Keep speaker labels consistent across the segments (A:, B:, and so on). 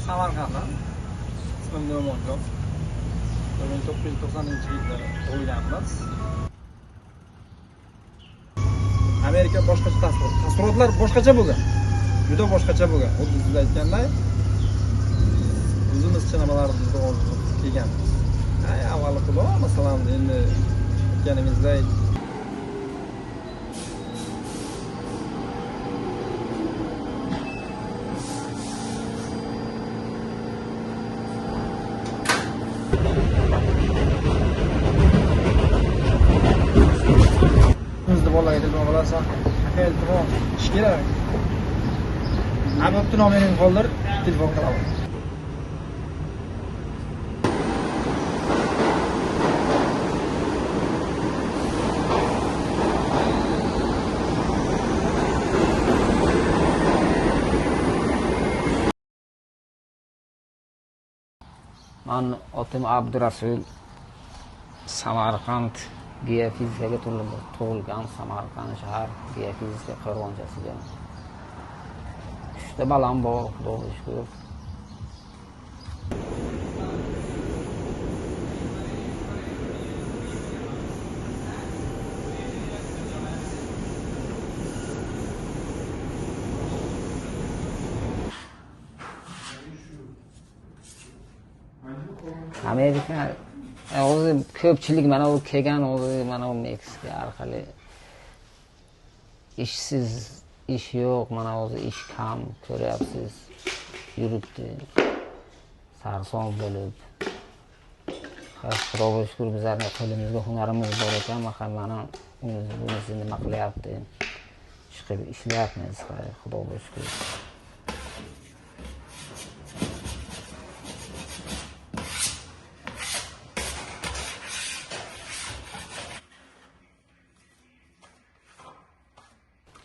A: Samarqanddan. İsmim No'monjon. 1990-yilda tug'ilganmiz. Amerika boshqacha taassurotlar boshqacha bo'lgan. Juda boshqacha bo'lgan. Xuddi siz aytganday, o'zimizcha nimalarimizni orzu qilganmiz. Avvalo Xudo, masalan, endi aytganingizdek bolaga telefon qilasan, aka iltimos, ish kerak. Bo'pti, nomeringizni qoldir, telefon qilaman.
B: Men otim Abdurasul, Samarqand geofizikaga tug'ilgan, Samarqand shahar geofizika qo'rg'onchasiga. 3 ta balam bor, Xudoga shukr. Amerika o'zi ko'pchilik mana u kelgan o'zi mana u Meksika orqali ishsiz, ish yo'q, mana o'zi ish kam ko'ryapsiz, yuribdi sarson bo'lib. Xudoga shukr, bizlarning qo'limizda hunarimiz bor ekan, mana bunisi nima qilyapti, chiqib ishlayapmiz, Xudoga shukr.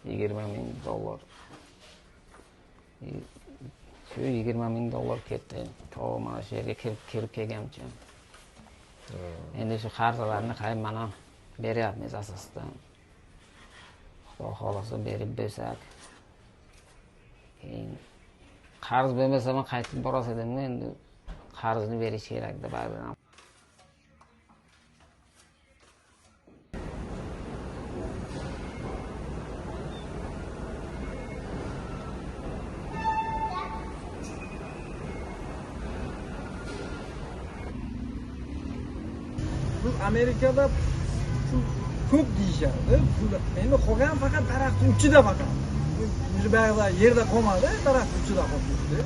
B: $20,000. Shu $20,000 ketdi. To mana shu yerga kelib kelgancha. Endi shu qarzlarni qayb mana beryapmiz asosdan. Xudo xolasa berib bo'lsak. Keyin qarz bo'lmasa men qaytib boras edim, endi qarzni berish kerak deb aytdim.
A: Amerikada ko'p deyishadi. Endi qolgan faqat daraxt uchida faqat. O'sha bayroqda yerda qolmadi, daraxt uchida qolibdi.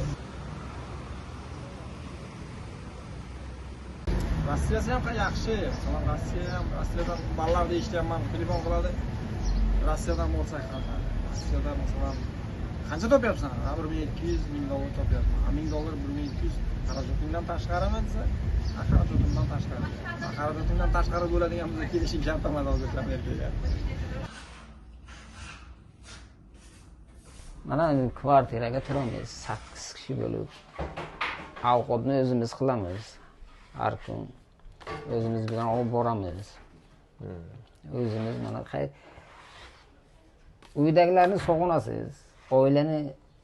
A: Rossiyasi ham yaxshi. Masalan, Rossiyadan ballarda eshitganman, telefon qiladi. Rossiyadan bo'lsak ham. Rossiyada masalan qancha topyapsan? $1,200,000 topyapman. $1,000 $1,200 xarajatingdan tashqarimi desa? Xarajatimdan tashqari. Xarajatimdan tashqari bo'ladigan bizga kelishim shart emas hozircha Amerikaga.
B: Mana kvartiraga turamiz 8 kishi bo'lib. Ovqatni o'zimiz qilamiz. Har kun o'zimiz bilan olib boramiz. O'zimiz mana uydagilarni sog'inasiz, oilani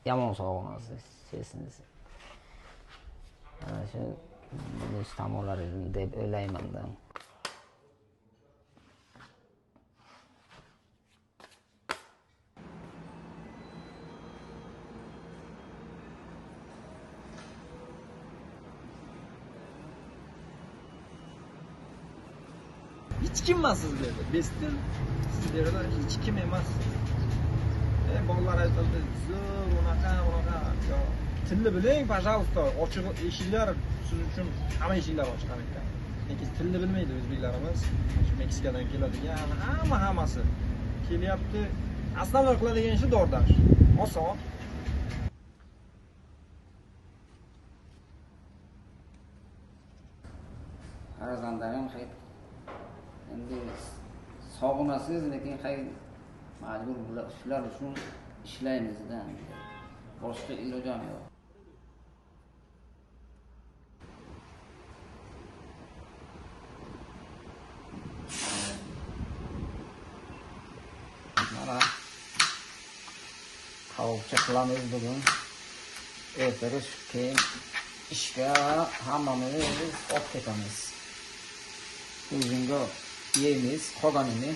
B: yomon sog'inasiz, sesiniz. Mana shu tomonlari deb o'ylayman-da.
A: Hech kim emas siz dedi. Bestil sizlarga hech kim emas. Bolalar aytadi, zo'r unaqa. Tilni biling, пожалуйста, ochiq eshiklar siz uchun hamma eshiklar ochiq ekan. Lekin tilni bilmaydi o'zbeklarimiz. Shu Meksikadan keladigan hammasi kelyapti. Aslan qiladigan ishi dordash. Oson.
B: Farzandlarim endi sog'inasiz, lekin majbur shular uchun ishlaymiz-da. Boshqa ilojim yo'q. Mana tavukcha qilamiz bugun. ertagash keyin ishga hammamiz olib ketamiz. O'zingga yeymiz, qolganini.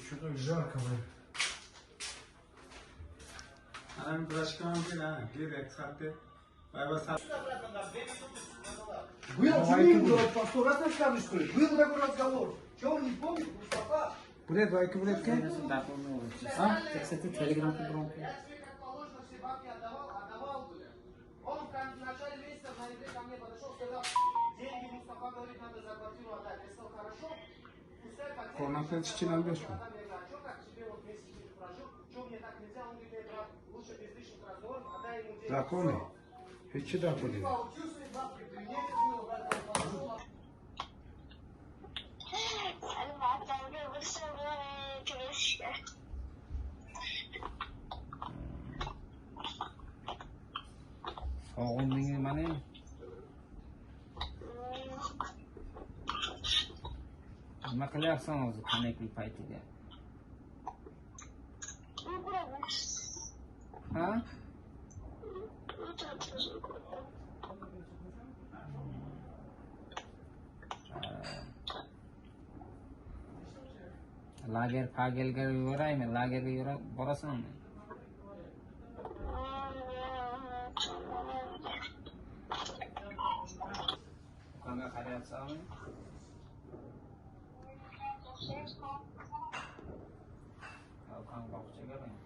C: Что-то жарко, Anam brush qilamiz ha, kerak saatda.
D: Был Джуин, сто раз рассказываешь, что ли? Был такой разговор. Чего он не помнит, Мустафа?
C: Bulet va ikki buletga?
B: Telegramga biron.
D: Он в начале месяца в ноябре ко мне подошел, сказал, деньги Мустафа говорит, надо за квартиру отдать. Я сказал, хорошо, пускай поддержит.
C: Qo'rnoqdan chichidan bersin.
D: Потом я говорю, а что так тебе вот месяц не прожил? Что мне так нельзя? Он говорит, брат, лучше без лишних разговоров, отдай ему деньги.
C: Законы. Hech chidab bo'ling.
D: Чувствует бабки, приедет, мило, брат, пошел.
B: Sog'indingiz mana. Nima qilyapsan o'zi kanakli paytida? Ha? Lager pagelga yuboraymi? Lagerga yura borasanmi? Do'konga qarayapsanmi? Do'kon bog'chaga boraymi?